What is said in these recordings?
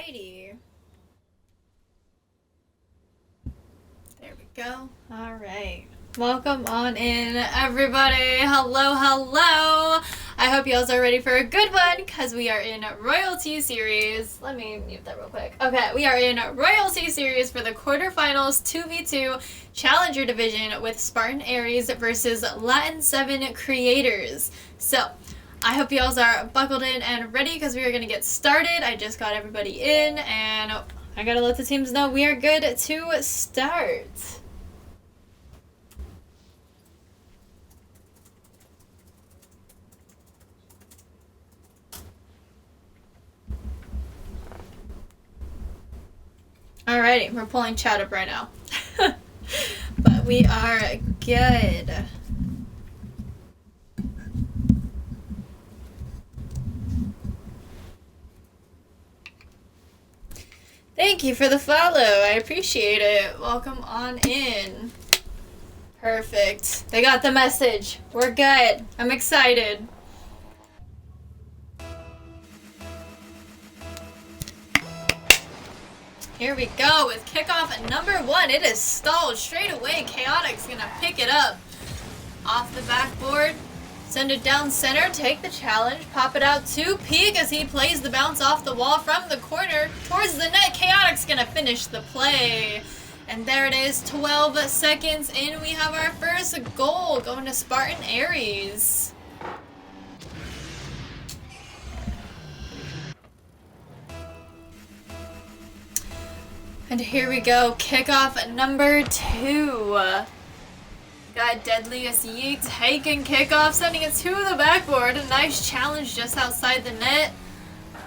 Alrighty. There we go. Alright. Welcome on in, everybody. Hello, hello. I hope you all are ready for a good one, because we are in Royalty Series. Let me mute that real quick. Okay, we are in Royalty Series for the quarterfinals 2v2 Challenger Division with Spartan Aries versus Latinseven Creators. So, I hope you all are buckled in and ready, because we are going to get started. I just got everybody in, and I gotta let the teams know we are good to start. Alrighty, we're pulling chat up right now. But we are good. Thank you for the follow. I appreciate it. Welcome on in. Perfect. They got the message. We're good. I'm excited. Here we go with kickoff at number 1. It is stalled straight away. Chaotic's gonna pick it up off the backboard. Send it down center, take the challenge, pop it out to Peak as he plays the bounce off the wall from the corner towards the net. Chaotic's gonna finish the play. And there it is, 12 seconds in. We have our first goal going to Spartan Aries. And here we go, kickoff at number 2. Got Deadliest Yeet taking kickoff, sending it to the backboard. A nice challenge just outside the net.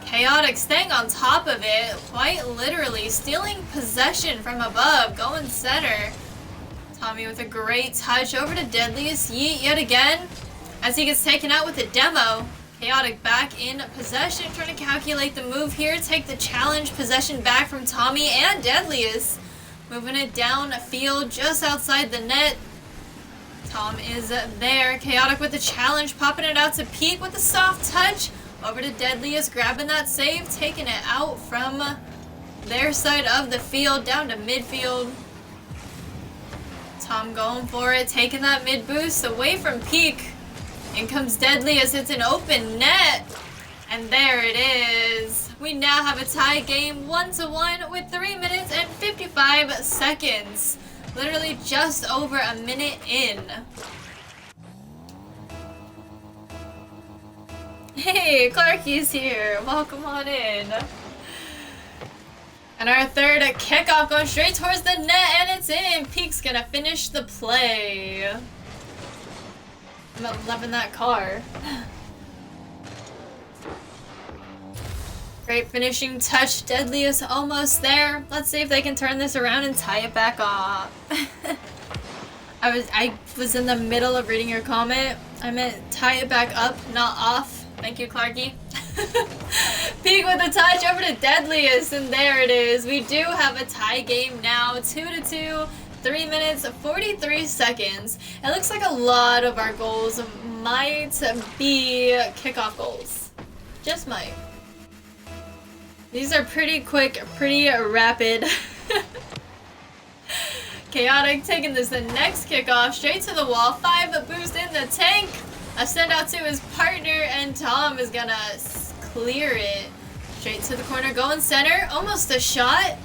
Chaotic staying on top of it, quite literally stealing possession from above, going center. Tommy with a great touch over to Deadliest Yeet yet again as he gets taken out with a demo. Chaotic back in possession, trying to calculate the move here, take the challenge, possession back from Tommy and Deadliest. Moving it down field just outside the net. Tom is there. Chaotic with the challenge, popping it out to Peak with a soft touch. Over to Deadliest, grabbing that save, taking it out from their side of the field, down to midfield. Tom going for it, taking that mid boost away from Peak. In comes Deadliest, it's an open net. And there it is. We now have a tie game 1-1 with 3 minutes and 55 seconds. Literally just over a minute in. Hey, Clarky's here. Welcome on in. And our third kickoff goes straight towards the net, and it's in. Peak's gonna finish the play. I'm loving that car. Great finishing touch. Deadliest almost there. Let's see if they can turn this around and tie it back off. I was in the middle of reading your comment. I meant tie it back up, not off. Thank you, Clarky. Peak with a touch over to Deadliest, and there it is. We do have a tie game now, 2-2. 3 minutes, 43 seconds. It looks like a lot of our goals might be kickoff goals. Just might. These are pretty quick, pretty rapid. Chaotic taking this the next kickoff straight to the wall. 5 boost in the tank. A send out to his partner, and Tom is gonna clear it. Straight to the corner, going center. Almost a shot.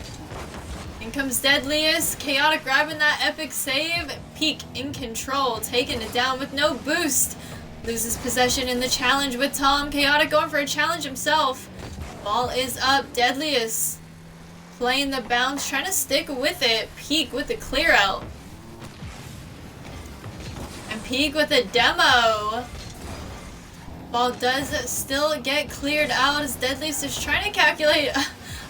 In comes Deadliest. Chaotic grabbing that epic save. Peak in control, taking it down with no boost. Loses possession in the challenge with Tom. Chaotic going for a challenge himself. Ball is up. Deadliest playing the bounce, trying to stick with it. Peak with the clear out. And Peak with a demo. Ball does still get cleared out as Deadliest is trying to calculate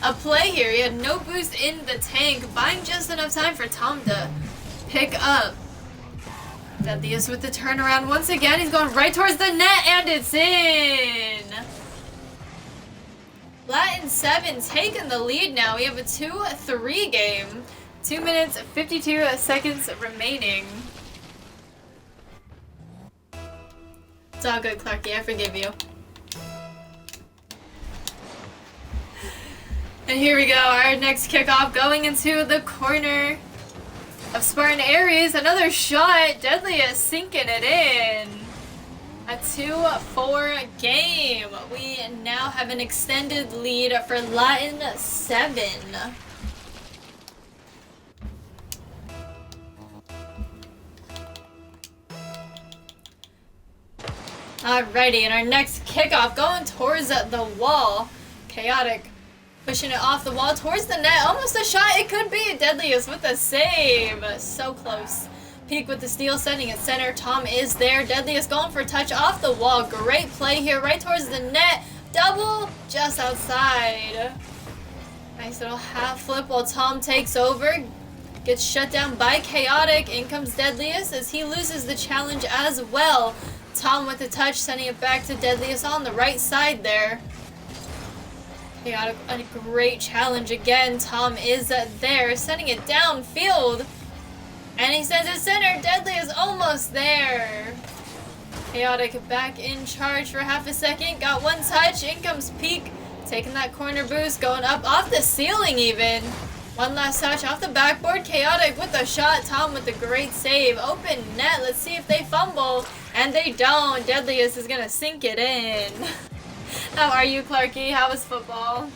a play here. He had no boost in the tank, buying just enough time for Tom to pick up. Deadliest with the turnaround once again. He's going right towards the net, and it's in. Latinseven taking the lead now. We have a 2-3 game. 2 minutes, 52 seconds remaining. It's all good, Clarky. I forgive you. And here we go, our next kickoff going into the corner of Spartan Aries. Another shot, Deadliest sinking it in. A 2-4 game. We now have an extended lead for Latinseven. Alrighty, and our next kickoff going towards the wall. Chaotic pushing it off the wall towards the net. Almost a shot. It could be Deadliest with a save. So close. Peak with the steal, sending it center. Tom is there. Deadliest going for a touch off the wall. Great play here, right towards the net. Double just outside. Nice little half flip while Tom takes over. Gets shut down by Chaotic. In comes Deadliest as he loses the challenge as well. Tom with the touch, sending it back to Deadliest on the right side there. Chaotic, a great challenge again. Tom is there, sending it downfield. And he sends it center. Deadliest almost there. Chaotic back in charge for half a second. Got one touch. In comes Peak. Taking that corner boost. Going up off the ceiling even. One last touch off the backboard. Chaotic with the shot. Tom with the great save. Open net. Let's see if they fumble. And they don't. Deadliest is going to sink it in. How are you, Clarky? How was football?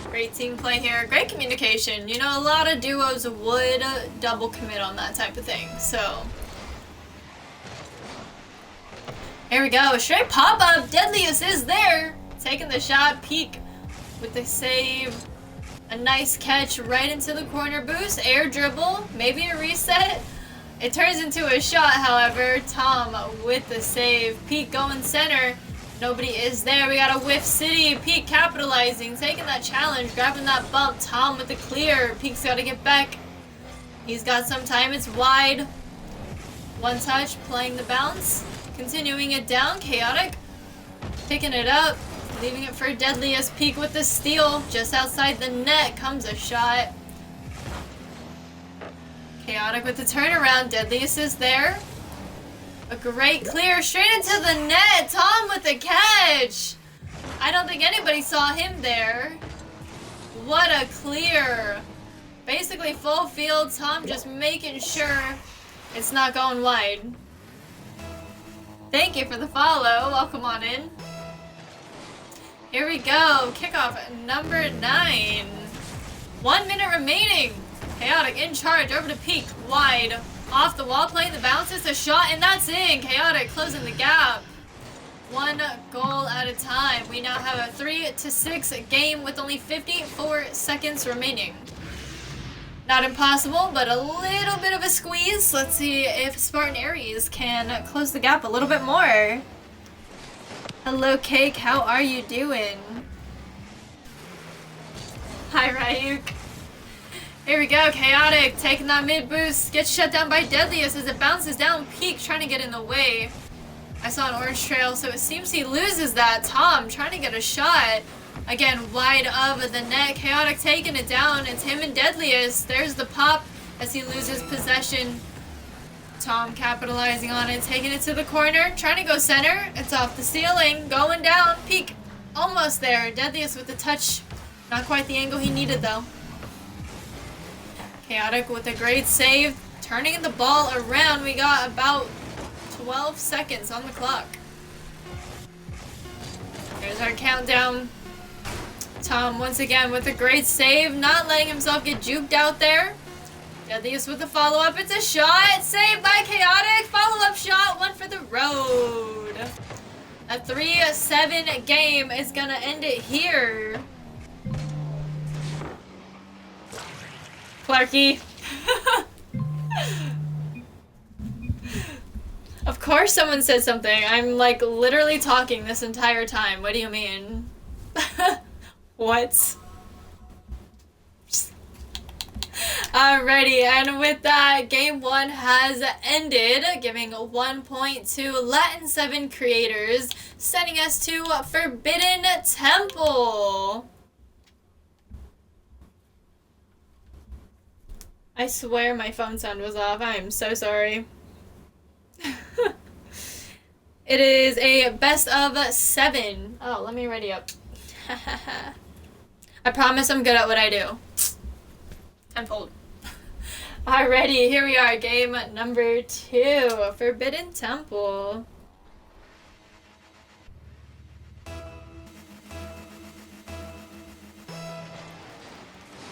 Great team play here. Great communication. You know, a lot of duos would double commit on that type of thing. So, here we go. Straight pop-up. Deadliest is there. Taking the shot. Peak with the save. A nice catch right into the corner boost. Air dribble. Maybe a reset. It turns into a shot, however. Tom with the save. Peak going center. Nobody is there. We got a whiff city. Peak capitalizing. Taking that challenge. Grabbing that bump. Tom with the clear. Peak's got to get back. He's got some time. It's wide. One touch. Playing the bounce. Continuing it down. Chaotic. Picking it up. Leaving it for Deadliest. Peak with the steal. Just outside the net comes a shot. Chaotic with the turnaround. Deadliest is there. A great clear straight into the net. Tom with the catch. I don't think anybody saw him there. What a clear. Basically full field. Tom just making sure it's not going wide. Thank you for the follow. Welcome on in. Here we go. Kickoff number 9. 1 minute remaining. Chaotic in charge, over to Peak, wide, off the wall, playing the bounce, it's a shot, and that's in. Chaotic closing the gap. 1 goal at a time. We now have a 3-6 game with only 54 seconds remaining. Not impossible, but a little bit of a squeeze. Let's see if Spartan Aries can close the gap a little bit more. Hello, Cake, how are you doing? Hi, Ryuk. Here we go, Chaotic taking that mid boost, gets shut down by Deadliest as it bounces down. Peak trying to get in the way. I saw an orange trail, so it seems he loses that. Tom trying to get a shot. Again, wide of the net. Chaotic taking it down. It's him and Deadliest. There's the pop as he loses possession. Tom capitalizing on it, taking it to the corner, trying to go center. It's off the ceiling, going down. Peak almost there. Deadliest with the touch. Not quite the angle he needed though. Chaotic with a great save, turning the ball around. We got about 12 seconds on the clock. Here's our countdown. Tom once again with a great save, not letting himself get juked out there. Deadliest with the follow-up. It's a shot, saved by Chaotic. Follow-up shot, one for the road. A 3-7 game is gonna end it here. Clarky. Of course someone said something. I'm like literally talking this entire time. What do you mean? What? Alrighty, and with that, game 1 has ended, giving 1 point to Latinseven creators, sending us to Forbidden Temple. I swear my phone sound was off. I am so sorry. It is a best of 7. Oh, let me ready up. I promise I'm good at what I do. Tenfold. Alrighty, here we are, game number 2, Forbidden Temple.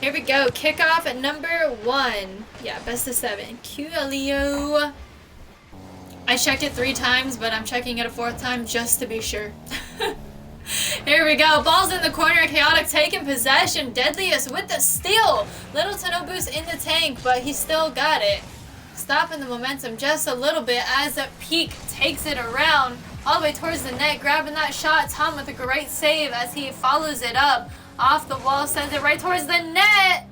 Here we go, kickoff at number 1. Yeah, best of 7. QLEO. I checked it 3 times, but I'm checking it a 4th time just to be sure. Here we go. Ball's in the corner. Chaotic taking possession. Deadliest with the steal. Little to no boost in the tank, but he still got it. Stopping the momentum just a little bit as a Peak takes it around all the way towards the net, grabbing that shot. Tom with a great save as he follows it up. Off the wall, sends it right towards the net.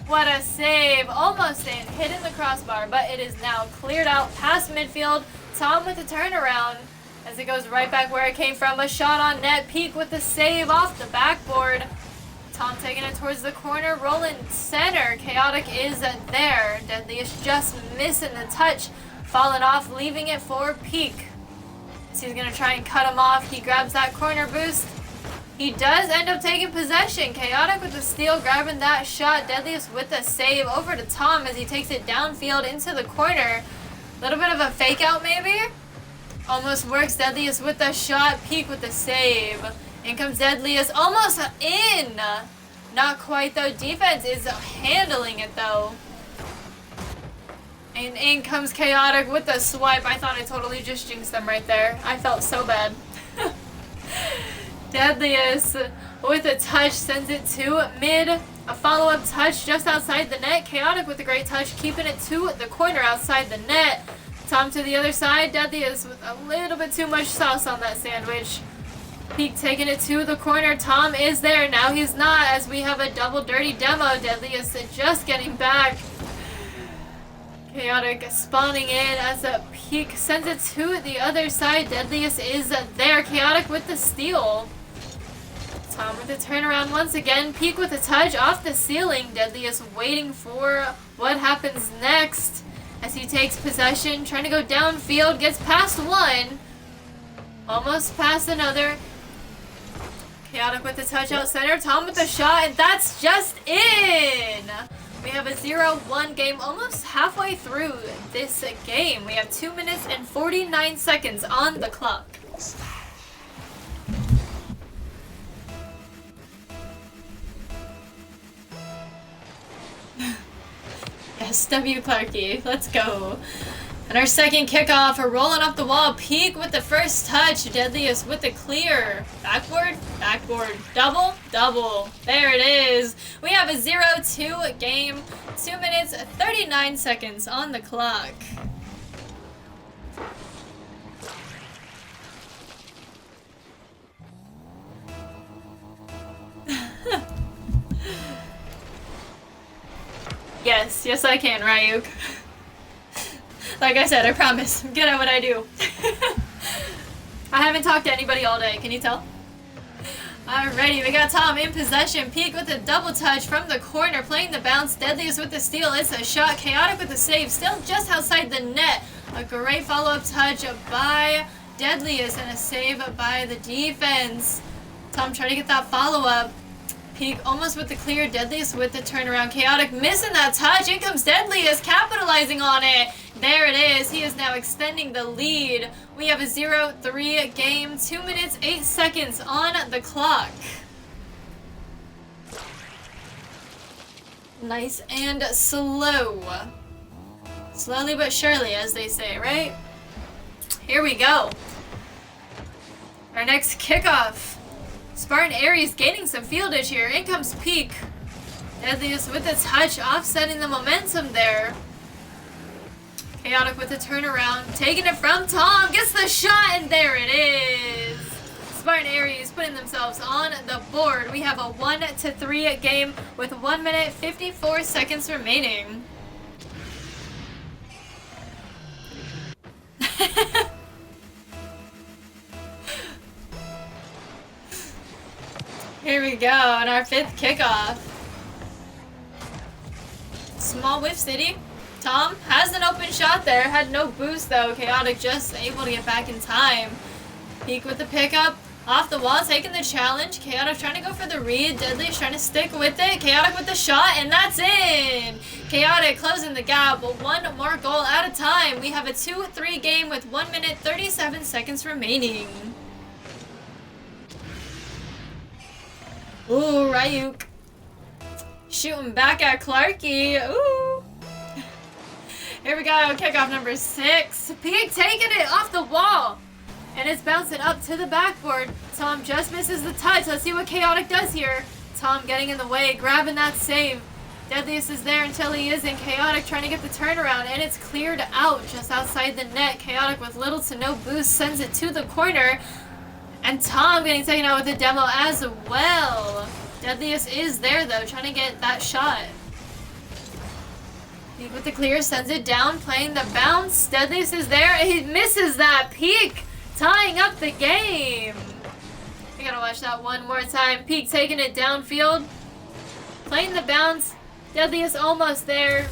What a save. Almost in. Hitting the crossbar, but it is now cleared out past midfield. Tom with the turnaround as it goes right back where it came from. A shot on net. Peak with the save off the backboard. Tom taking it towards the corner. Rolling center. Chaotic is there. Deadly is just missing the touch. Falling off, leaving it for Peak. So he's going to try and cut him off. He grabs that corner boost. He does end up taking possession. Chaotic with the steal, grabbing that shot. Deadliest with the save over to Tom as he takes it downfield into the corner. Little bit of a fake out maybe. Almost works. Deadliest with the shot. Peak with the save. In comes Deadliest. Almost in. Not quite though. Defense is handling it though. And in comes Chaotic with the swipe. I thought I totally just jinxed them right there. I felt so bad. Deadliest with a touch sends it to mid. A follow-up touch just outside the net. Chaotic with a great touch, keeping it to the corner outside the net. Tom to the other side. Deadliest with a little bit too much sauce on that sandwich. Peak taking it to the corner. Tom is there. Now he's not as we have a double dirty demo. Deadliest just getting back. Chaotic spawning in as a Peak sends it to the other side. Deadliest is there. Chaotic with the steal. Tom with the turnaround once again. Peak with a touch off the ceiling. Deadliest waiting for what happens next as he takes possession. Trying to go downfield. Gets past one. Almost past another. Chaotic with the touch out center. Tom with the shot. And that's just in. We have a 0-1 game almost halfway through this game. We have 2 minutes and 49 seconds on the clock. Yes, W. Clarky. Let's go. And our second kickoff, we're rolling up the wall. Peak with the first touch. Deadliest with the clear. Backboard, backboard. Double, double. There it is. We have a 0-2 game. 2 minutes, 39 seconds on the clock. Yes, yes I can, Ryuk. Like I said, I promise. I'm good at what I do. I haven't talked to anybody all day, can you tell? Alrighty, we got Tom in possession. Peak with a double touch from the corner, playing the bounce. Deadliest with the steal. It's a shot. Chaotic with the save, still just outside the net. A great follow-up touch by Deadliest and a save by the defense. Tom trying to get that follow-up. Peak almost with the clear. Deadliest with the turnaround. Chaotic missing that touch. In comes Deadliest, capitalizing on it. There it is. He is now extending the lead. We have a 0-3 game. 2 minutes, 8 seconds on the clock. Nice and slow. Slowly but surely, as they say, right? Here we go. Our next kickoff. Spartan Aries gaining some fieldage here. In comes Peak. Deadliest with a touch, offsetting the momentum there. Chaotic with a turnaround. Taking it from Tom. Gets the shot, and there it is. Spartan Aries putting themselves on the board. We have a 1-3 game with 1 minute, 54 seconds remaining. Here we go, and our 5th kickoff. Small whiff city. Tom has an open shot there. Had no boost though. Chaotic just able to get back in time. Peak with the pickup. Off the wall, taking the challenge. Chaotic trying to go for the read. Deadly is trying to stick with it. Chaotic with the shot, and that's in! Chaotic closing the gap. One more goal at a time. We have a 2-3 game with 1 minute 37 seconds remaining. Ooh, Ryuk. Shooting back at Clarky. Ooh. Here we go. Kickoff number 6. Peak taking it off the wall. And it's bouncing up to the backboard. Tom just misses the touch. Let's see what Chaotic does here. Tom getting in the way, grabbing that save. Deadliest is there until he isn't. Chaotic trying to get the turnaround, and it's cleared out just outside the net. Chaotic with little to no boost sends it to the corner. And Tom getting taken out with the demo as well. Deadliest is there though, trying to get that shot. Peak with the clear, sends it down, playing the bounce. Deadliest is there, and he misses that. Peak tying up the game. We gotta watch that one more time. Peak taking it downfield. Playing the bounce. Deadliest almost there.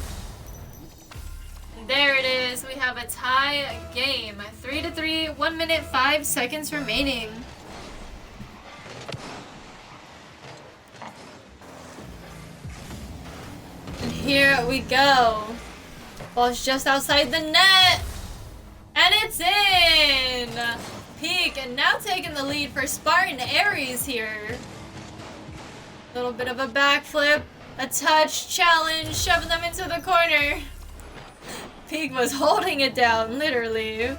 And there it is. We have a tie game. 3-3, 1 minute 5 seconds remaining. And here we go. Ball's just outside the net. And it's in! Peak, and now taking the lead for Spartan Aries here. A little bit of a backflip, a touch, challenge, shoving them into the corner. Peak was holding it down, literally.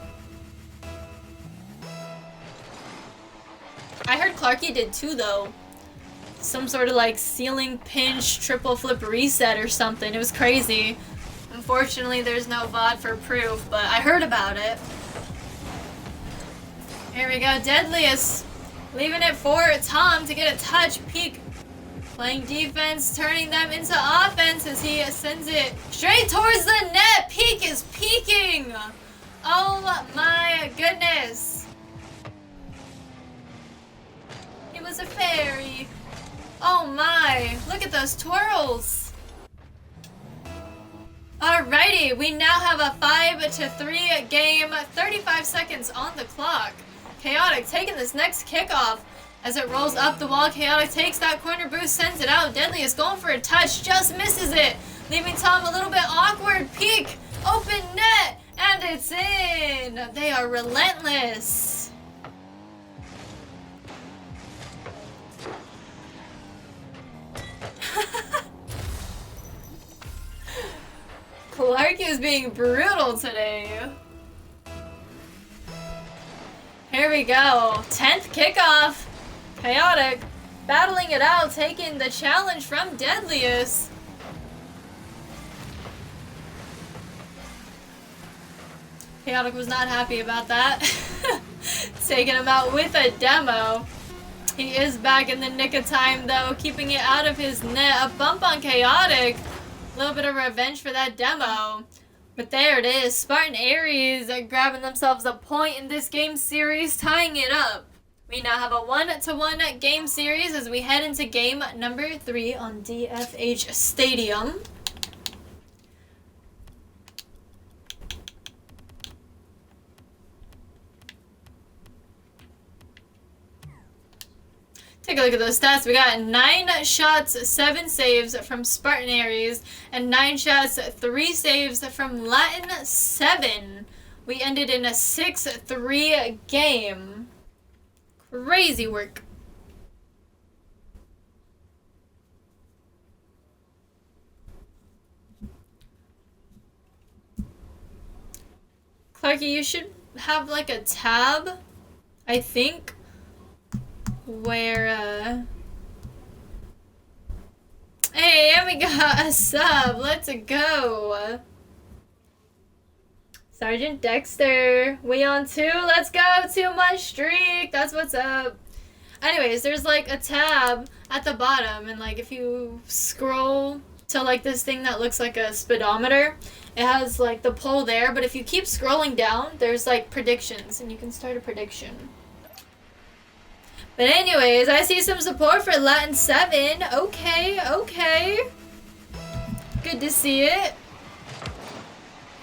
I heard Clarky did too, though. Some sort of like ceiling pinch, triple flip reset or something. It was crazy. Unfortunately, there's no VOD for proof, but I heard about it. Here we go, Deadliest leaving it for Tom to get a touch. Peak playing defense, turning them into offense as he sends it straight towards the net. Peak is peaking. Oh my goodness. He was a fairy. Oh my, look at those twirls. Alrighty, we now have a 5-3 game, 35 seconds on the clock. Chaotic taking this next kickoff as it rolls up the wall. Chaotic takes that corner boost, sends it out. Deadliest going for a touch, just misses it, leaving Tom a little bit awkward. Peak, open net, and it's in. They are relentless. Clarky is being brutal today. Here we go. 10th kickoff. Chaotic battling it out, taking the challenge from Deadliest. Chaotic was not happy about that. Taking him out with a demo. He is back in the nick of time though, keeping it out of his net. A bump on Chaotic. A little bit of revenge for that demo. But there it is. Spartan Aries grabbing themselves a point in this game series, tying it up. We now have a 1-1 game series as we head into game number 3 on DFH Stadium. Take a look at those stats. We got 9 shots, 7 saves from Spartan Aries, and 9 shots, 3 saves from Latinseven. We ended in a 6-3 game. Crazy work. Clarky, you should have like a tab, I think, where hey, and we got a sub. Let's go. Sergeant Dexter, we on 2. Let's go. 2-month streak. That's what's up. Anyways, there's like a tab at the bottom, and like if you scroll to like this thing that looks like a speedometer, it has like the poll there, but if you keep scrolling down, there's like predictions, and you can start a prediction. But anyways, I see some support for Latinseven. Okay, okay. Good to see it.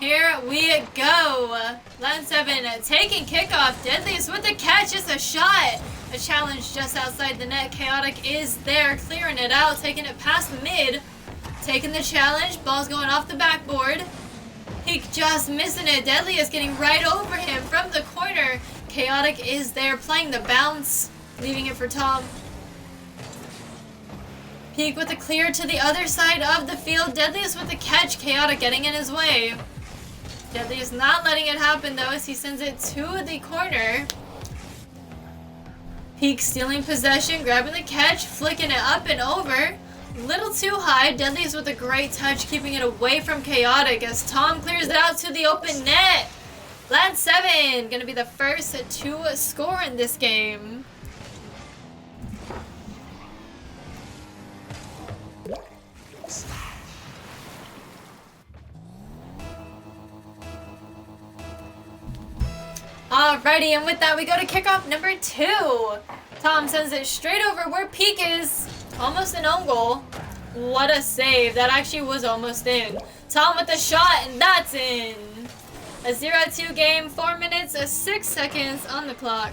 Here we go. Latinseven taking kickoff. Deadliest with the catch. Just a shot. A challenge just outside the net. Chaotic is there, clearing it out, taking it past mid. Taking the challenge. Ball's going off the backboard. Peak just missing it. Deadly is getting right over him from the corner. Chaotic is there, playing the bounce, leaving it for Tom. Peak with the clear to the other side of the field. Deadliest with the catch. Chaotic getting in his way. Deadly is not letting it happen though, as he sends it to the corner. Peak stealing possession, grabbing the catch, flicking it up and over. Little too high. Deadliest with a great touch, keeping it away from Chaotic as Tom clears it out to the open net. Latinseven gonna be the first to score in this game. Alrighty, and with that we go to kickoff number 2. Tom sends it straight over where Peak is. Almost an own goal. What a save. That actually was almost in. Tom with the shot, and that's in. A 0-2 game, 4 minutes, 6 seconds on the clock.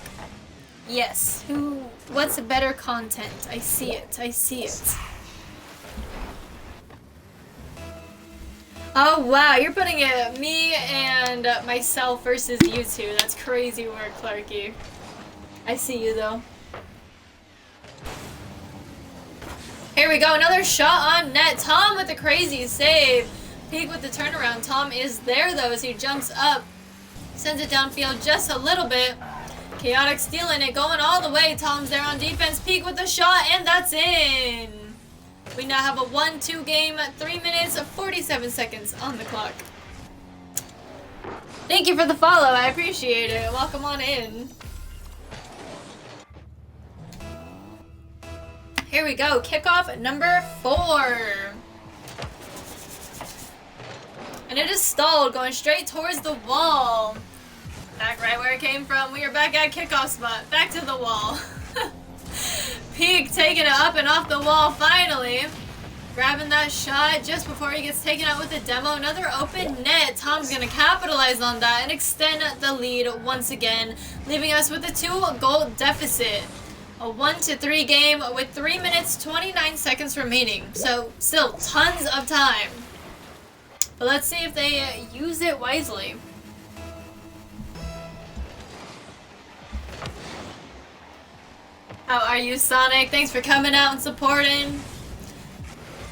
Yes. What's better content? I see it. I see it. Oh wow, you're putting it me and myself versus you two. That's crazy work, Clarky. I see you though. Here we go, another shot on net. Tom with the crazy save. Peak with the turnaround. Tom is there though as he jumps up. Sends it downfield just a little bit. Chaotic stealing it, going all the way. Tom's there on defense. Peak with the shot, and that's in. We now have a 1-2 game, 3 minutes, 47 seconds on the clock. Thank you for the follow. I appreciate it. Welcome on in. Here we go. Kickoff number 4. And it is stalled, going straight towards the wall. Back right where it came from. We are back at kickoff spot. Back to the wall. Peak taking it up and off the wall finally. Grabbing that shot just before he gets taken out with the demo. Another open net. Tom's going to capitalize on that and extend the lead once again, leaving us with a 2-goal deficit. A 1-3 game with 3 minutes, 29 seconds remaining. So still tons of time. But let's see if they use it wisely. How are you, Sonic? Thanks for coming out and supporting.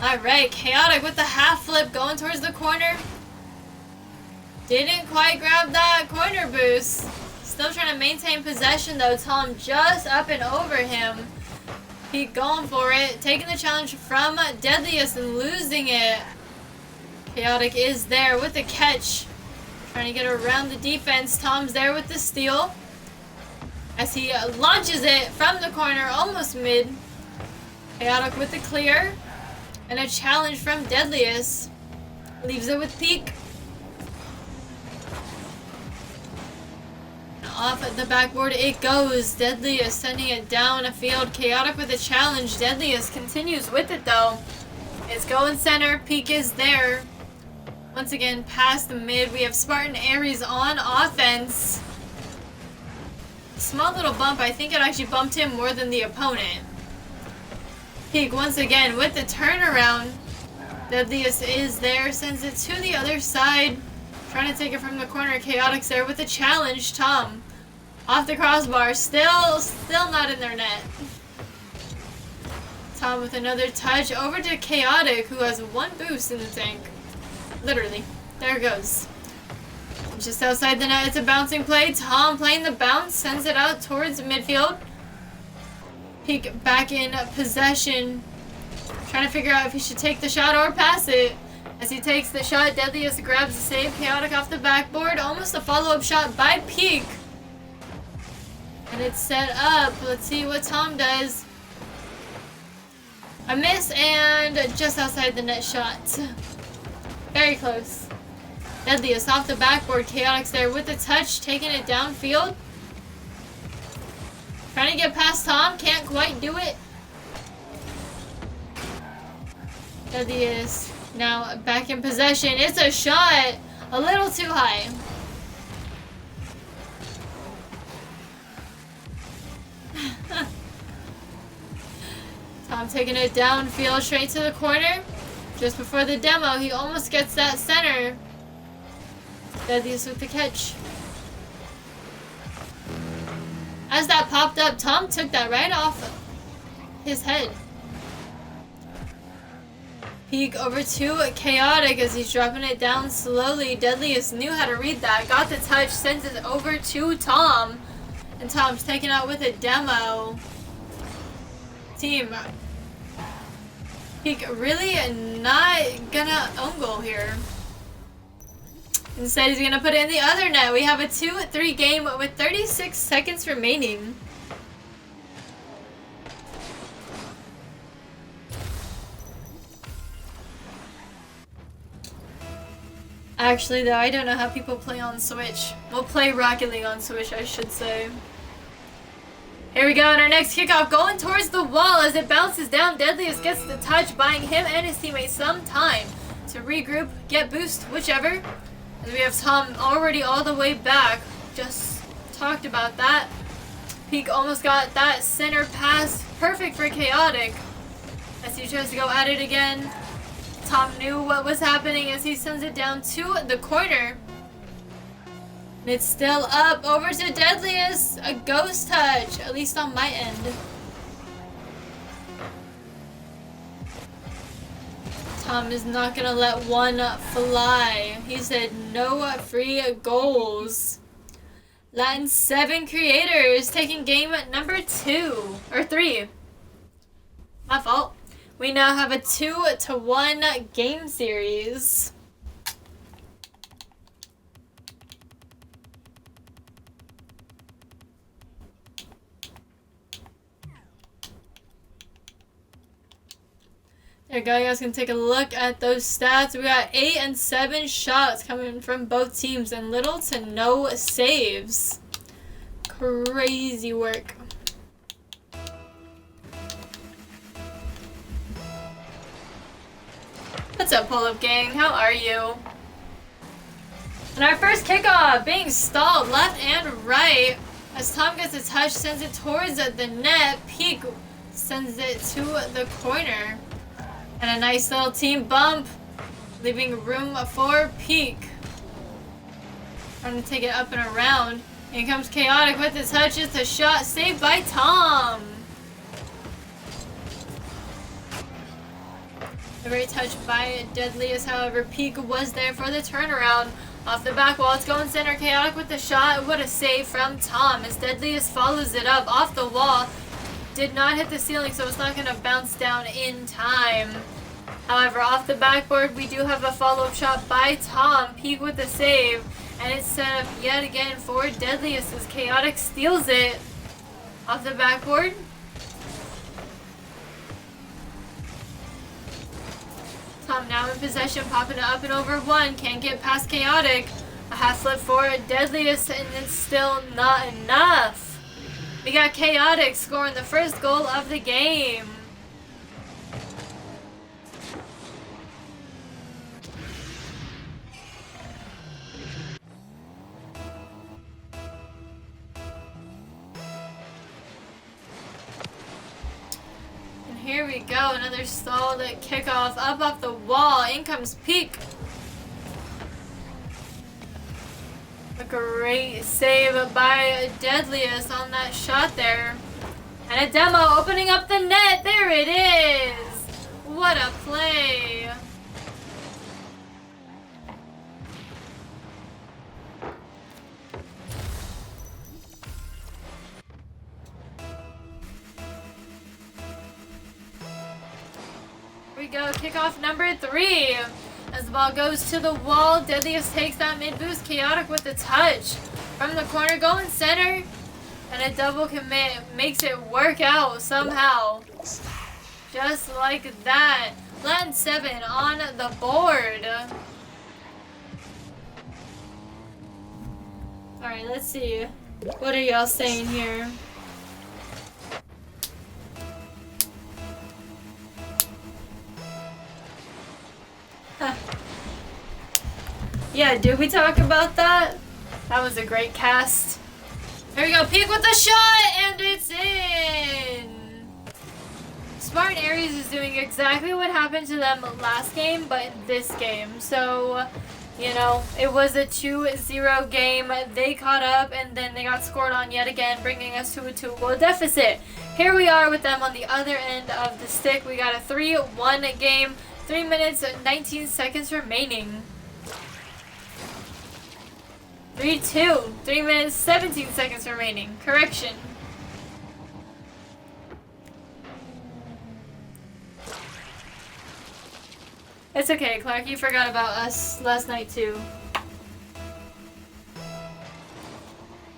Alright, Chaotic with the half flip going towards the corner. Didn't quite grab that corner boost. Still trying to maintain possession though. Tom just up and over him. Keep going for it. Taking the challenge from Deadliest and losing it. Chaotic is there with the catch. Trying to get around the defense. Tom's there with the steal. As he launches it from the corner, almost mid. Chaotic with the clear. And a challenge from Deadliest. Leaves it with Peak. Off at the backboard it goes. Deadliest sending it down a field. Chaotic with a challenge. Deadliest continues with it though. It's going center. Peak is there. Once again, past the mid. We have Spartan Aries on offense. Small little bump. I think it actually bumped him more than the opponent. Peak once again with the turnaround. Deadliest is there. Sends it to the other side. Trying to take it from the corner. Chaotic's there with the challenge. Tom off the crossbar. Still not in their net. Tom with another touch over to Chaotic, who has 1 boost in the tank. Literally. There it goes. Just outside the net, it's a bouncing play. Tom playing the bounce, sends it out towards midfield. Peak back in possession. Trying to figure out if he should take the shot or pass it. As he takes the shot, Deadliest grabs the save. Chaotic off the backboard. Almost a follow-up shot by Peak. And it's set up. Let's see what Tom does. A miss and just outside the net shot. Very close. Deadliest off the backboard. Chaotic's there with the touch, taking it downfield. Trying to get past Tom. Can't quite do it. Deadliest now back in possession. It's a shot. A little too high. Tom taking it downfield straight to the corner. Just before the demo, he almost gets that center. Deadliest with the catch. As that popped up, Tom took that right off his head. Peek over to Chaotic as he's dropping it down slowly. Deadliest knew how to read that. Got the touch, sends it over to Tom. And Tom's taken out with a demo. Team. Peek really not gonna own goal here. Instead, he's gonna put it in the other net. We have a 2-3 game with 36 seconds remaining. Actually, though, I don't know how people play on Switch. We'll play Rocket League on Switch, I should say. Here we go, in our next kickoff, going towards the wall as it bounces down. Deadliest gets the touch, buying him and his teammates some time to regroup, get boost, whichever. As we have Tom already all the way back. Just talked about that. Peek almost got that center pass. Perfect for Chaotic. As he tries to go at it again. Tom knew what was happening as he sends it down to the corner. And it's still up over to Deadliest. A ghost touch, at least on my end. Tom is not gonna let one fly. He said no free goals. Latinseven creators taking game number 2 or 3. My fault. We now have a 2-1 game series. There you go, you guys can take a look at those stats. We got 8 and 7 shots coming from both teams and little to no saves. Crazy work. What's up, pull-up gang? How are you? And our first kickoff being stalled left and right. As Tom gets a touch, sends it towards the net. Peek sends it to the corner. And a nice little team bump, leaving room for Peek. Trying to take it up and around. Here comes Chaotic with the touch. It's a shot saved by Tom. A great touch by Deadliest, however, Peek was there for the turnaround. Off the back wall, it's going center. Chaotic with the shot. What a save from Tom as Deadliest follows it up off the wall. Did not hit the ceiling, so it's not going to bounce down in time. However, off the backboard, we do have a follow-up shot by Tom. Peek with the save, and it's set up yet again for Deadliest as Chaotic steals it off the backboard. Tom now in possession, popping it up and over one. Can't get past Chaotic. A half flip for Deadliest, and it's still not enough. We got Chaotic scoring the first goal of the game. Here we go, another stalled kickoff up off the wall. In comes Peek. A great save by Deadliest on that shot there. And a demo opening up the net. There it is. What a play. Here we go, kickoff number 3. As the ball goes to the wall, Deadliest takes that mid boost. Chaotic with the touch from the corner, going center, and a double commit makes it work out somehow. Just like that. Latinseven on the board. Alright, let's see. What are y'all saying here? Huh. Yeah, did we talk about that? That was a great cast. Here we go, Peek with the shot, and it's in! Spartan Aries is doing exactly what happened to them last game, but in this game. So, you know, it was a 2-0 game. They caught up, and then they got scored on yet again, bringing us to a 2-goal deficit. Here we are with them on the other end of the stick. We got a 3-1 game, 3 minutes and 19 seconds remaining. 3-2, 3 minutes, 17 seconds remaining. Correction. It's okay, Clark. You forgot about us last night, too.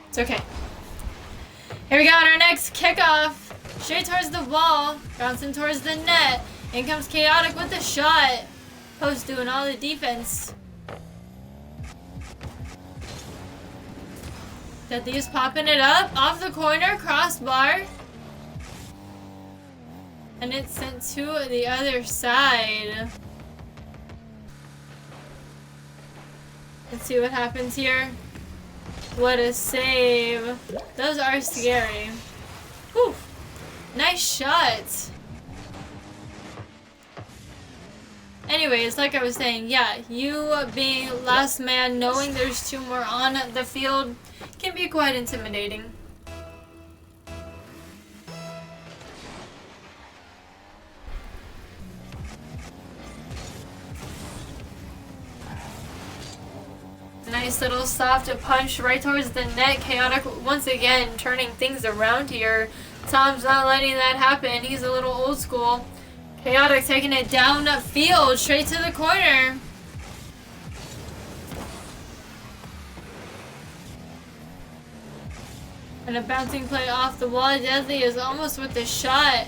It's okay. Here we go on our next kickoff. Straight towards the wall. Bouncing towards the net. In comes Chaotic with the shot. Post doing all the defense. Deadly is popping it up. Off the corner. Crossbar. And it's sent to the other side. Let's see what happens here. What a save. Those are scary. Whew. Nice shot. Anyways, like I was saying, yeah, you being last man, knowing there's 2 more on the field, can be quite intimidating. Nice little soft punch right towards the net. Chaotic once again turning things around here. Tom's not letting that happen. He's a little old school. Chaotic taking it down the field, straight to the corner. And a bouncing play off the wall. Deadly is almost with the shot.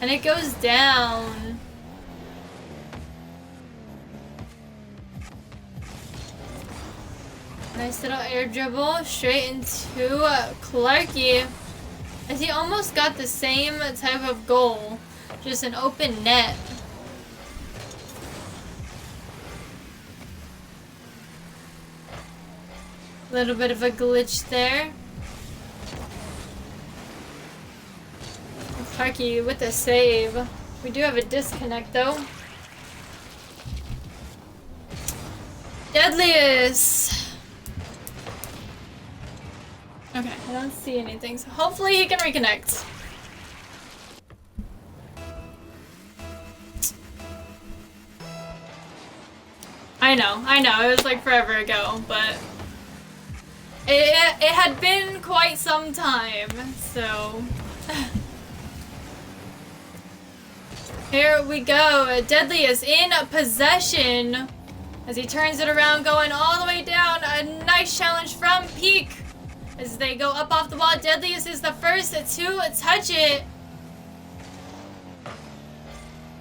And it goes down. Nice little air dribble straight into Clarky. As he almost got the same type of goal. Just an open net. Little bit of a glitch there. Clarky with the save. We do have a disconnect though. Deadliest. Okay, I don't see anything, so hopefully he can reconnect. I know, it was like forever ago, but it had been quite some time, so here we go. Deadly is in possession as he turns it around, going all the way down. A nice challenge from Peak as they go up off the wall. Deadliest is the first to touch it.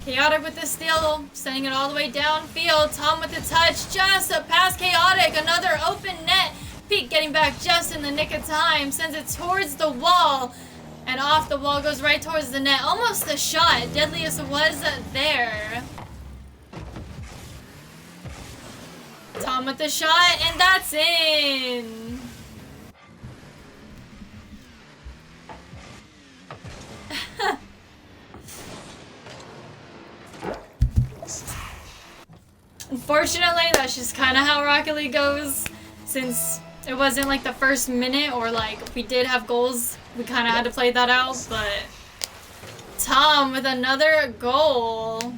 Chaotic with the steal, sending it all the way downfield. Tom with the touch, just past Chaotic. Another open net. Peak getting back just in the nick of time, sends it towards the wall. And off the wall, goes right towards the net. Almost a shot. Deadliest was there. Tom with the shot, and that's in. Unfortunately, that's just kind of how Rocket League goes. Since it wasn't like the first minute, or like we did have goals, we kind of had to play that out. But Tom with another goal.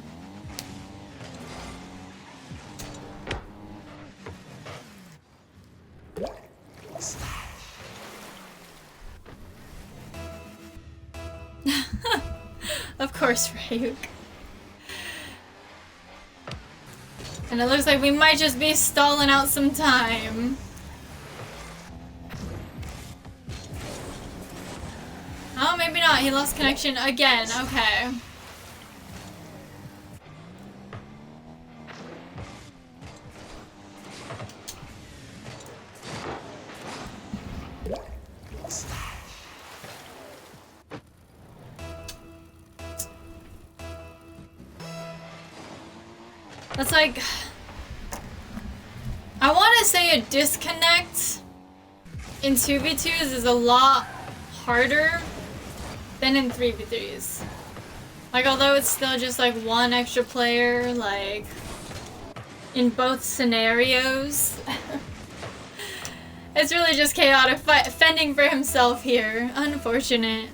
Of course, Ryuk. And it looks like we might just be stalling out some time. Oh, maybe not. He lost connection again. Okay. That's like, I want to say a disconnect, in 2v2s is a lot harder than in 3v3s. Like, although it's still just like one extra player, like, in both scenarios, it's really just Chaotic fending for himself here. Unfortunate.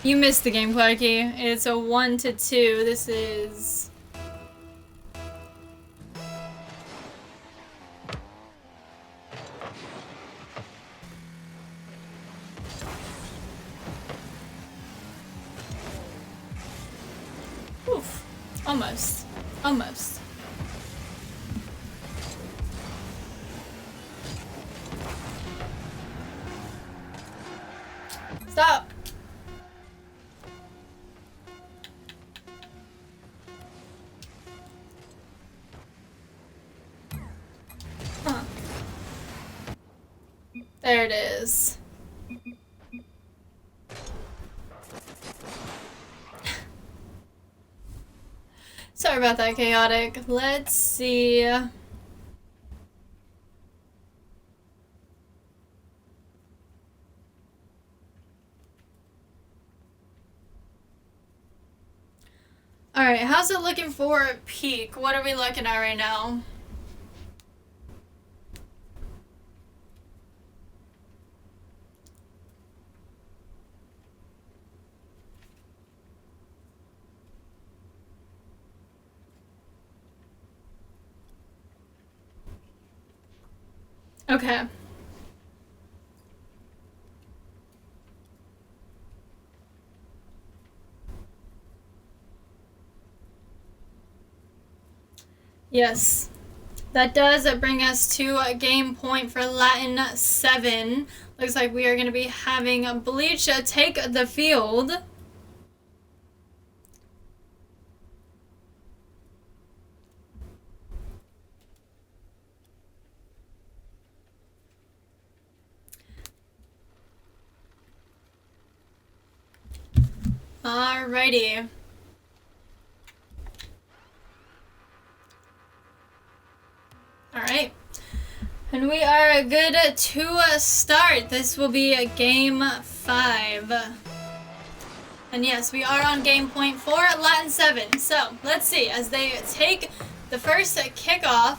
You missed the game, Clarky. It's a 1-2. This is... Oof. Almost. Almost. Stop. Huh. There it is. Sorry about that, Chaotic. Let's see. Alright, how's it looking for peak? What are we looking at right now? Okay. Yes. That does bring us to a game point for Latinseven. Looks like we are going to be having Bleach take the field. Alrighty. Alright. And we are good to start. This will be a game 5. And yes, we are on game point for Latinseven. So, let's see. As they take the first kickoff,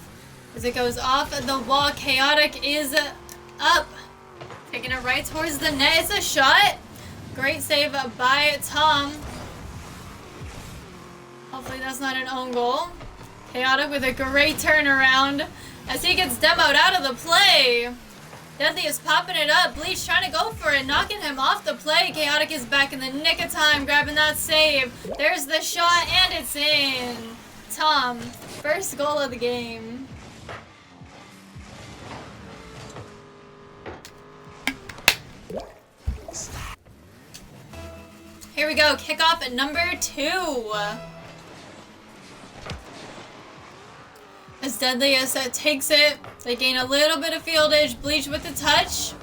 as it goes off the wall, Chaotic is up. Taking it right towards the net. It's a shot. Great save by Tom. Hopefully that's not an own goal. Chaotic with a great turnaround as he gets demoed out of the play. Deadly is popping it up. Bleach trying to go for it, knocking him off the play. Chaotic is back in the nick of time, grabbing that save. There's the shot, and it's in. Tom, first goal of the game. Here we go, kickoff at number 2. As Deadliest takes it, they gain a little bit of fieldage. Bleach with the touch,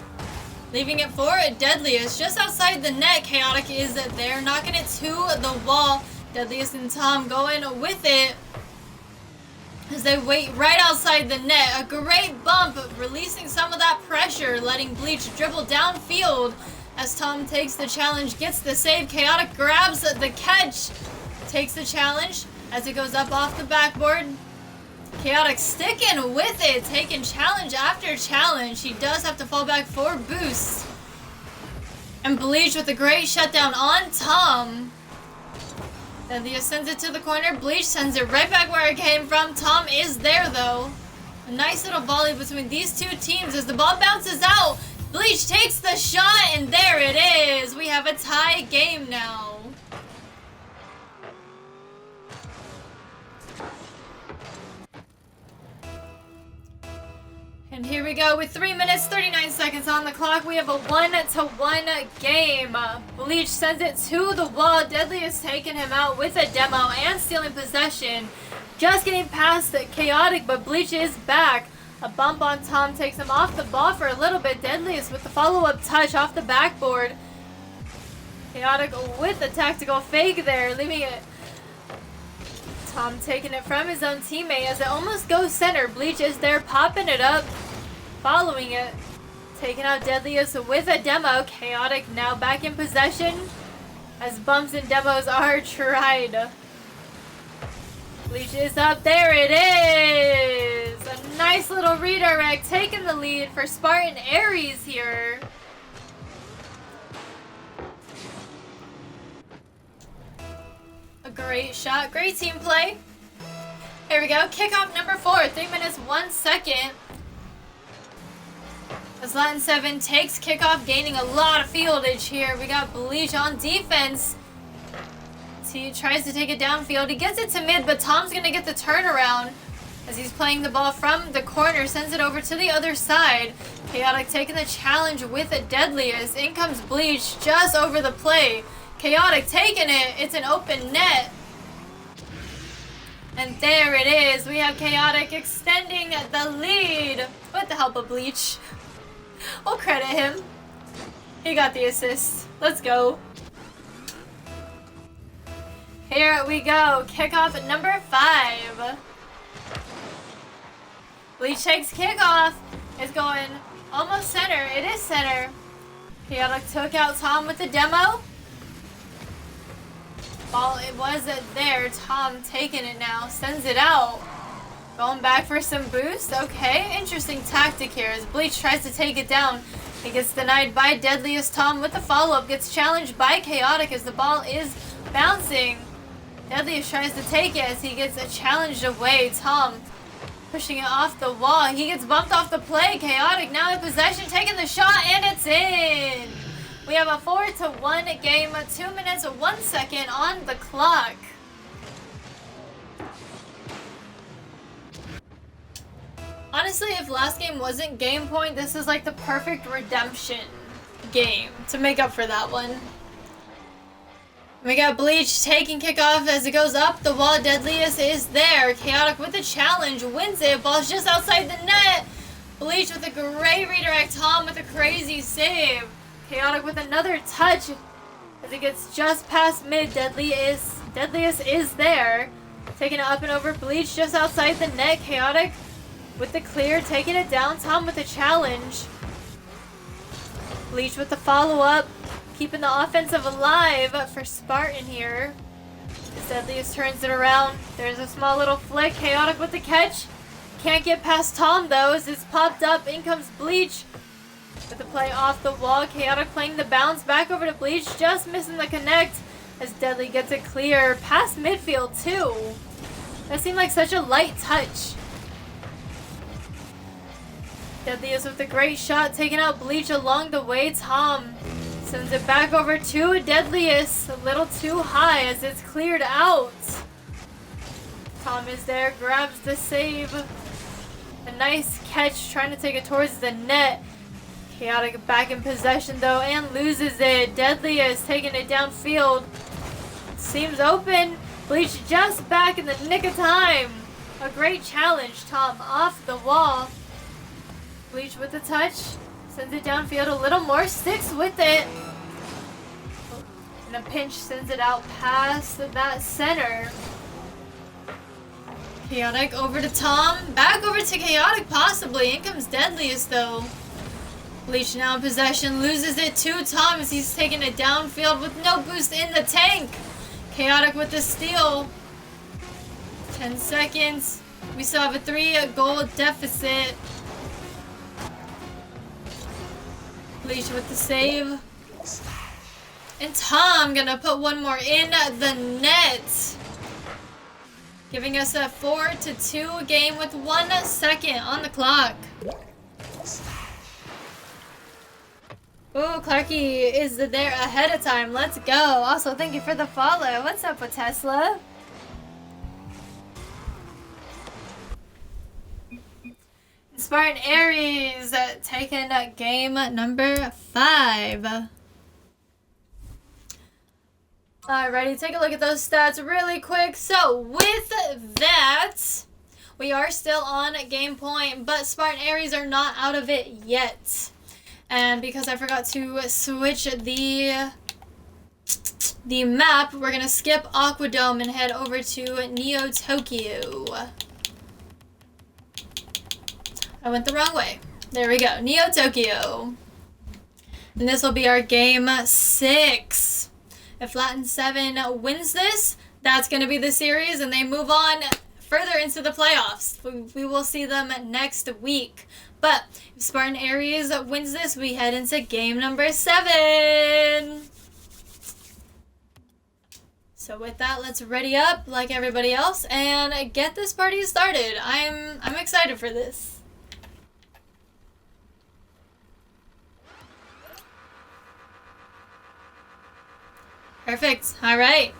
leaving it for Deadliest. Just outside the net, Chaotic is there, knocking it to the wall. Deadliest and Tom going with it as they wait right outside the net. A great bump, releasing some of that pressure, letting Bleach dribble downfield. As Tom takes the challenge, gets the save. Chaotic grabs the catch, takes the challenge as it goes up off the backboard. Chaotic sticking with it, taking challenge after challenge. He does have to fall back for boost. And Bleach with a great shutdown on Tom. Then he sends it to the corner. Bleach sends it right back where it came from. Tom is there though. A nice little volley between these two teams as the ball bounces out. Bleach takes the shot, and there it is. We have a tie game now. And here we go with 3 minutes, 39 seconds on the clock. We have a 1-1 game. Bleach sends it to the wall. Deadly is taking him out with a demo and stealing possession. Just getting past Chaotic, but Bleach is back. A bump on Tom takes him off the ball for a little bit. Deadliest with the follow-up touch off the backboard. Chaotic with the tactical fake there, leaving it. Tom taking it from his own teammate as it almost goes center. Bleach is there popping it up, following it. Taking out Deadliest with a demo. Chaotic now back in possession as bumps and demos are tried. Bleach is up. There it is. A nice little redirect taking the lead for Spartan Aries here. A great shot. Great team play. Here we go. Kickoff number 4. 3 minutes, 1 second. As Latinseven takes kickoff, gaining a lot of fieldage here. We got Bleach on defense. He tries to take it downfield. He gets it to mid, but Tom's going to get the turnaround as he's playing the ball from the corner. Sends it over to the other side. Chaotic taking the challenge with the Deadliest. In comes Bleach just over the play. Chaotic taking it. It's an open net. And there it is. We have Chaotic extending the lead with the help of Bleach. We'll credit him. He got the assist. Let's go. Here we go. Kickoff number 5. Bleach takes kickoff. It's going almost center. It is center. Chaotic took out Tom with the demo. Ball, it wasn't there. Tom taking it now. Sends it out. Going back for some boost. Okay, interesting tactic here as Bleach tries to take it down. He gets denied by Deadliest. Tom with the follow-up. Gets challenged by Chaotic as the ball is bouncing. Deadliest tries to take it as he gets challenged away. Tom pushing it off the wall. He gets bumped off the play. Chaotic now in possession, taking the shot, and it's in. We have a 4-1 game. 2 minutes, 1 second on the clock. Honestly, if last game wasn't game point, this is like the perfect redemption game to make up for that one. We got Bleach taking kickoff as it goes up the wall. Deadliest is there. Chaotic with the challenge, wins it. Ball's just outside the net. Bleach with a great redirect. Tom with a crazy save. Chaotic with another touch as it gets just past mid. Deadliest is there. Taking it up and over. Bleach just outside the net. Chaotic with the clear, taking it down. Tom with the challenge. Bleach with the follow-up. Keeping the offensive alive for Spartan here. Deadliest turns it around. There's a small little flick. Chaotic with the catch. Can't get past Tom though as it's popped up. In comes Bleach with the play off the wall. Chaotic playing the bounce back over to Bleach. Just missing the connect as Deadly gets it clear past midfield too. That seemed like such a light touch. Deadliest with a great shot, taking out Bleach along the way. Tom sends it back over to Deadliest. A little too high as it's cleared out. Tom is there, grabs the save. A nice catch, trying to take it towards the net. Chaotic back in possession though and loses it. Deadliest taking it downfield. Seems open. Bleach just back in the nick of time. A great challenge. Tom off the wall. Bleach with the touch. Sends it downfield a little more. Sticks with it. And a pinch sends it out past that center. Chaotic over to Tom. Back over to Chaotic possibly. In comes Deadliest though. Bleach now in possession. Loses it to Tom as he's taking it downfield with no boost in the tank. Chaotic with the steal. 10 seconds. We still have a 3-goal deficit. Bleach with the save. And Tom gonna put one more in the net. Giving us a 4-2 game with 1 second on the clock. Ooh, Clarky is there ahead of time. Let's go. Also, thank you for the follow. What's up with Tesla? Spartan Aries taking game number 5. Alrighty, take a look at those stats really quick. So with that, We are still on game point, but Spartan Aries are not out of it yet. And because I forgot to switch the map, we're gonna skip Aquadome and head over to Neo Tokyo. I went the wrong way. There we go, Neo Tokyo. And this will be our game 6. If Latinseven wins this, that's gonna be the series and they move on further into the playoffs. We will see them next week. But if Spartan Aries wins this, we head into game number 7. So with that, let's ready up like everybody else and get this party started. I'm excited for this. Perfect. All right.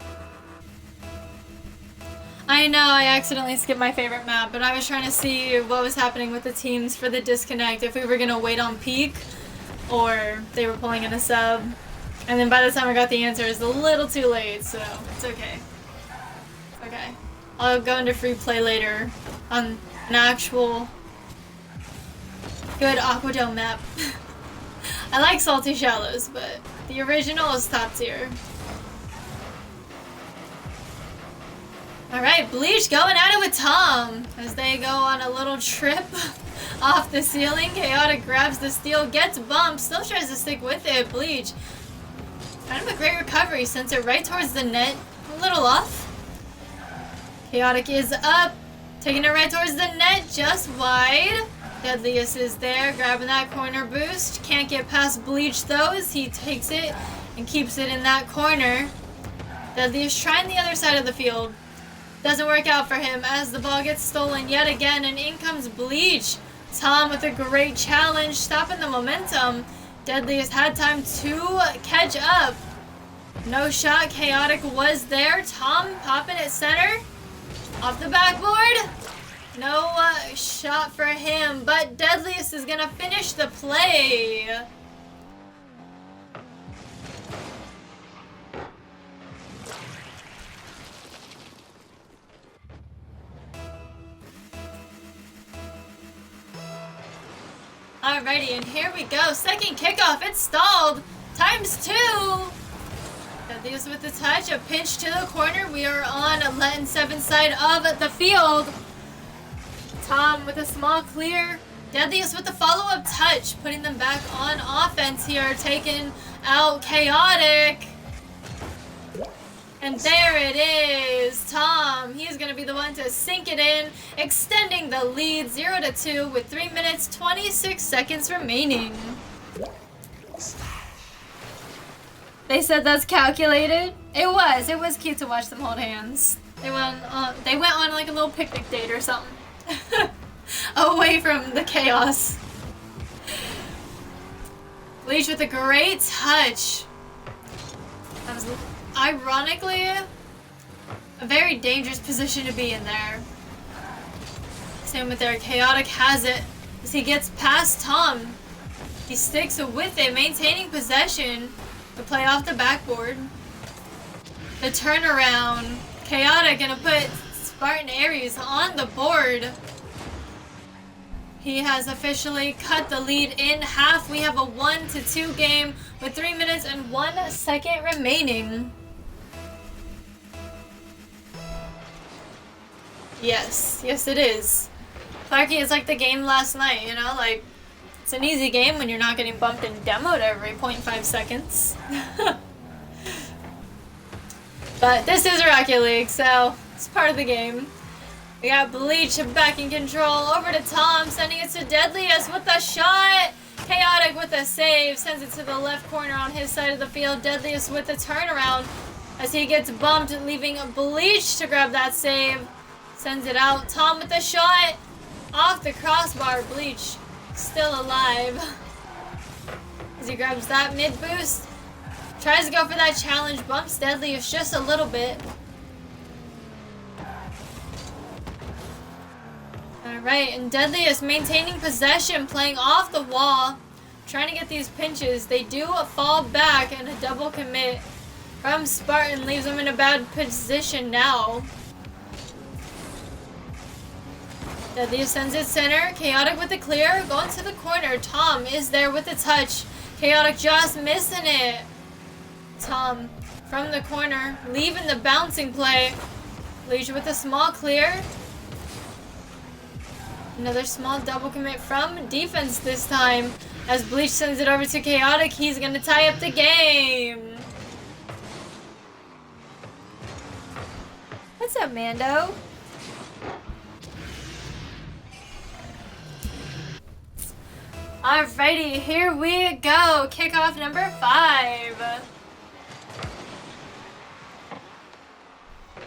I know I accidentally skipped my favorite map, but I was trying to see what was happening with the teams for the disconnect, if we were going to wait on peak or they were pulling in a sub. And then by the time I got the answer, it was a little too late, so it's okay. Okay. I'll go into free play later on an actual good Aquadome map. I like Salty Shallows, but the original is top tier. Alright, Bleach going at it with Tom as they go on a little trip off the ceiling. Chaotic grabs the steal, gets bumped, still tries to stick with it. Bleach, kind of a great recovery, sends it right towards the net. A little off. Chaotic is up, taking it right towards the net, just wide. Deadliest is there, grabbing that corner boost. Can't get past Bleach though as he takes it and keeps it in that corner. Deadliest trying the other side of the field. Doesn't work out for him as the ball gets stolen yet again, and in comes Bleach. Tom with a great challenge, stopping the momentum. Deadliest had time to catch up. No shot, Chaotic was there. Tom popping at center. Off the backboard. No shot for him, but Deadliest is gonna finish the play. Alrighty, and here we go. Second kickoff, it's stalled. ×2. Deadliest with the touch, a pinch to the corner. We are on Latinseven side of the field. Tom with a small clear. Deadliest with the follow-up touch, putting them back on offense here, taking out Chaotic. And there it is, Tom. He's going to be the one to sink it in, extending the lead 0-2 with 3 minutes, 26 seconds remaining. They said that's calculated. It was cute to watch them hold hands. They went on like a little picnic date or something. Away from the chaos. Bleach with a great touch. That was ironically a very dangerous position to be in there. Same with their Chaotic has it as he gets past Tom. He sticks with it, maintaining possession. The play off the backboard. The turnaround. Chaotic gonna put Spartan Aries on the board. He has officially cut the lead in half. We have a 1-2 game with 3 minutes and 1 second remaining. Yes it is. Clarky is like the game last night, you know, like it's an easy game when you're not getting bumped and demoed every 0.5 seconds. But this is Rocket League, so it's part of the game. We got Bleach back in control, over to Tom, sending it to Deadliest with a shot. Chaotic with a save, sends it to the left corner on his side of the field. Deadliest with a turnaround as he gets bumped, leaving Bleach to grab that save. Sends it out. Tom with a shot off the crossbar. Bleach still alive as he grabs that mid boost. Tries to go for that challenge. Bumps Deadliest just a little bit. Alright, and Deadliest maintaining possession, playing off the wall, trying to get these pinches. They do fall back, and a double commit from Spartan leaves them in a bad position now. Deadly sends it center. Chaotic with the clear. Going to the corner. Tom is there with the touch. Chaotic just missing it. Tom from the corner. Leaving the bouncing play. Bleach with a small clear. Another small double commit from defense this time. As Bleach sends it over to Chaotic, he's going to tie up the game. What's up, Mando? Alrighty, here we go. Kickoff number 5.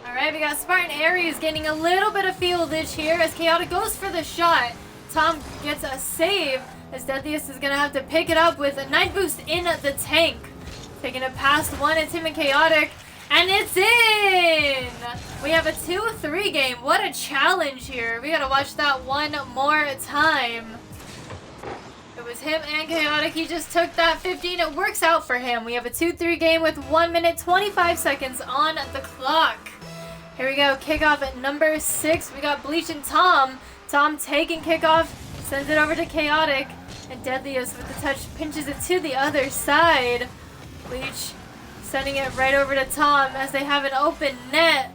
Alright, we got Spartan Aries getting a little bit of fieldage here as Chaotic goes for the shot. Tom gets a save as Deadliest is going to have to pick it up with a Night Boost in the tank. Taking it past one, it's him and Chaotic, and it's in! We have a 2-3 game. What a challenge here. We got to watch that one more time. It was him and Chaotic. He just took that 15. It works out for him. We have a 2-3 game with 1 minute 25 seconds on the clock. Here we go. Kickoff at number 6. We got Bleach and Tom. Tom taking kickoff. Sends it over to Chaotic. And Deadliest with the touch pinches it to the other side. Bleach sending it right over to Tom as they have an open net.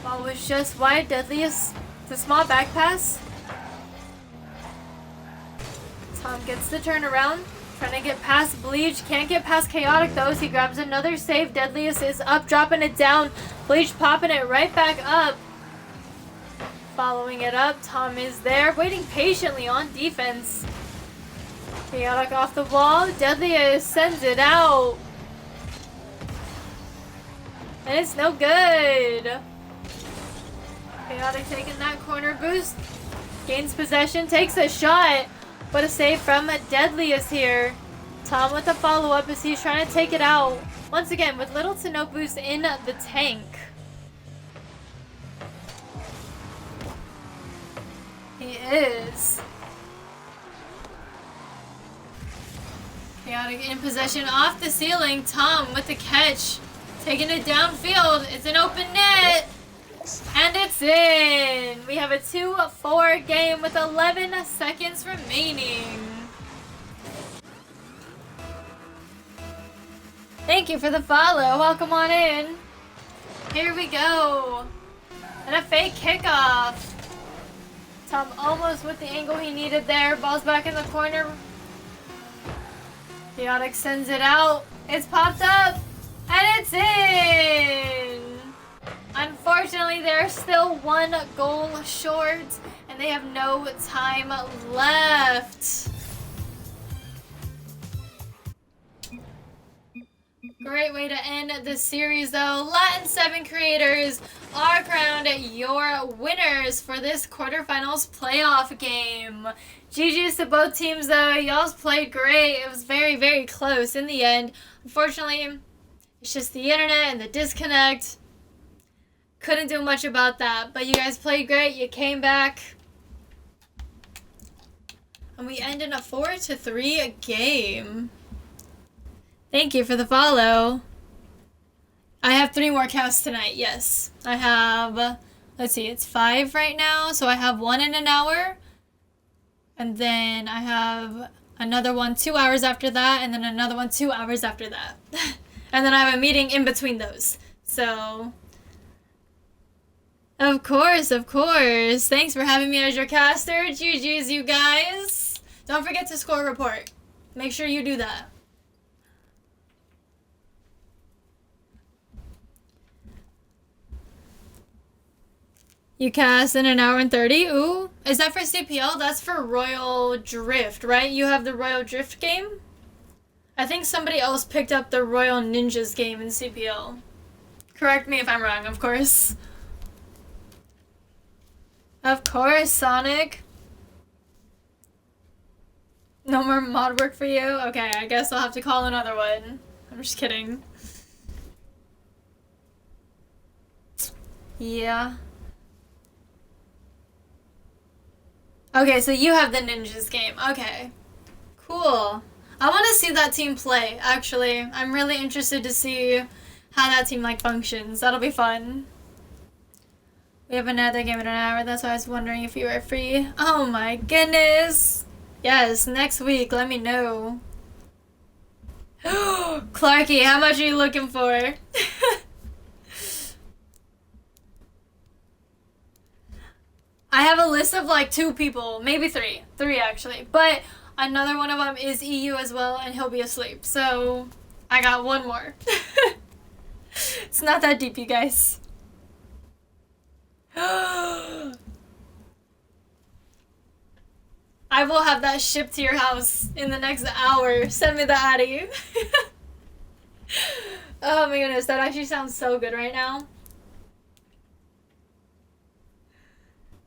Ball was just wide. Deadliest, the small back pass. Tom gets the turnaround. Trying to get past Bleach. Can't get past Chaotic though as he grabs another save. Deadliest is up, dropping it down. Bleach popping it right back up. Following it up. Tom is there, waiting patiently on defense. Chaotic off the wall. Deadliest sends it out. And it's no good. Chaotic taking that corner boost. Gains possession, takes a shot. What a save from Deadliest here. Tom with a follow-up as he's trying to take it out. Once again, with little to no boost in the tank. He is. Chaotic in possession off the ceiling. Tom with the catch. Taking it downfield. It's an open net. And it's in! We have a 2-4 game with 11 seconds remaining. Thank you for the follow. Welcome on in. Here we go. And a fake kickoff. Tom almost with the angle he needed there. Ball's back in the corner. Chaotic sends it out. It's popped up. And it's in! Unfortunately, they're still 1 goal short, and they have no time left. Great way to end the series, though. Latinseven creators are crowned your winners for this quarterfinals playoff game. GG's to both teams, though. Y'all's played great. It was very, very close in the end. Unfortunately, it's just the internet and the disconnect. Couldn't do much about that, but you guys played great. You came back. And we end in a 4-3 game. Thank you for the follow. I have 3 more casts tonight, yes. I have, let's see, it's 5 right now. So I have 1 in an hour. And then I have another one 2 hours after that. And then another one 2 hours after that. And then I have a meeting in between those. So... Of course, of course. Thanks for having me as your caster. GG's, you guys. Don't forget to score report. Make sure you do that. You cast in an hour and 30. Ooh. Is that for CPL? That's for Royal Drift, right? You have the Royal Drift game? I think somebody else picked up the Royal Ninjas game in CPL. Correct me if I'm wrong, of course. Of course, Sonic. No more mod work for you? Okay, I guess I'll have to call another one. I'm just kidding. Yeah. Okay, so you have the Ninjas game. Okay. Cool. I want to see that team play, actually. I'm really interested to see how that team, like, functions. That'll be fun. We have another game in an hour. That's why I was wondering if you were free. Oh my goodness. Yes, next week. Let me know. Clarky, how much are you looking for? I have a list of like 2 people, maybe 3. 3 actually. But another one of them is EU as well, and he'll be asleep. So I got 1 more. It's not that deep, you guys. I will have that shipped to your house in the next hour. Send me the Addy. Oh my goodness, that actually sounds so good right now.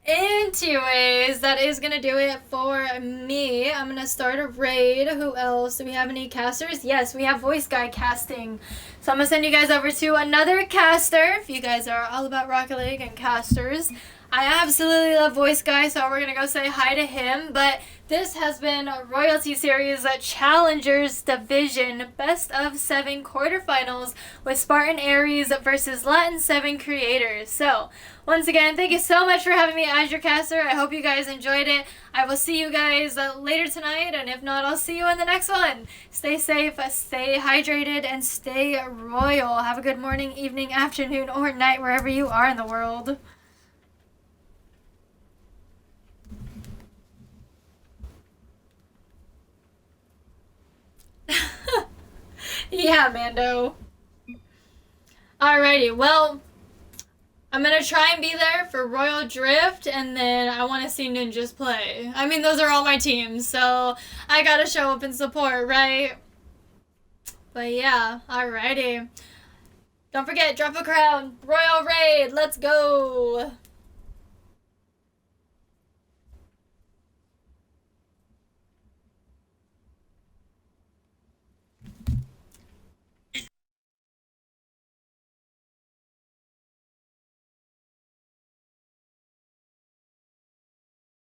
Anyways, that is gonna do it for me. I'm gonna start a raid. Who else? Do we have any casters? Yes, we have voice guy casting. So I'm gonna send you guys over to another caster. If you guys are all about Rocket League and casters, I absolutely love voice guy, so we're gonna go say hi to him. But this has been Royalty Series Challengers Division Best of 7 quarterfinals with Spartan Aries versus Latinseven creators. So once again, thank you so much for having me as your caster. I hope you guys enjoyed it. I will see you guys later tonight, and if not, I'll see you in the next one. Stay safe, stay hydrated, and stay royal. Have a good morning, evening, afternoon, or night wherever you are in the world. Yeah, Mando. Alrighty, well, I'm gonna try and be there for Royal Drift, and then I want to see Ninjas play. I mean, those are all my teams, so I gotta show up and support, right? But yeah, alrighty. Don't forget, drop a crown. Royal Raid, let's go!